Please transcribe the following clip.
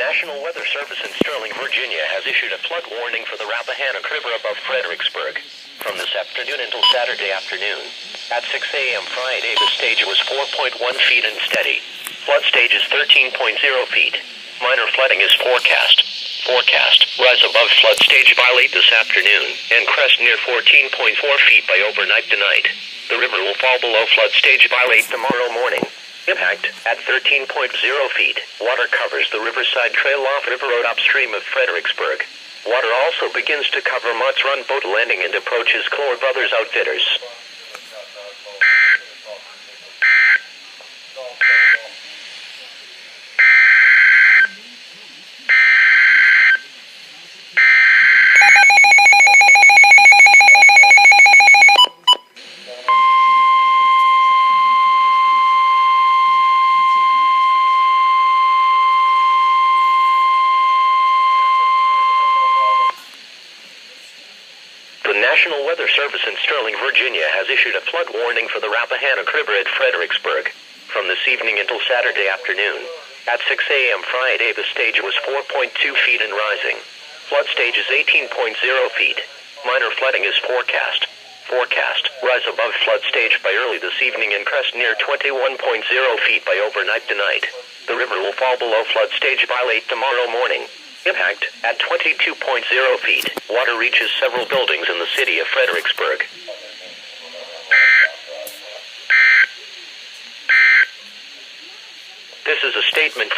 National Weather Service in Sterling, Virginia has issued a flood warning for the Rappahannock River above Fredericksburg from this afternoon until Saturday afternoon. At 6 a.m. Friday, the stage was 4.1 feet and steady. Flood stage is 13.0 feet. Minor flooding is forecast. Rise above flood stage by late this afternoon and crest near 14.4 feet by overnight tonight. The river will fall below flood stage by late tomorrow morning. Impact at 13.0 feet. Water covers the Riverside Trail off River Road upstream of Fredericksburg. Water also begins to cover Mott's Run Boat Landing and approaches Clore Brothers Outfitters. The National Weather Service in Sterling, Virginia has issued a flood warning for the Rappahannock River at Fredericksburg from this evening until Saturday afternoon. At 6 a.m. Friday, the stage was 4.2 feet and rising. Flood stage is 18.0 feet. Minor flooding is forecast. Rise above flood stage by early this evening and crest near 21.0 feet by overnight tonight. The river will fall below flood stage by late tomorrow morning. Impact at 22.0 feet. Water reaches several buildings in the city of Fredericksburg. This is a statement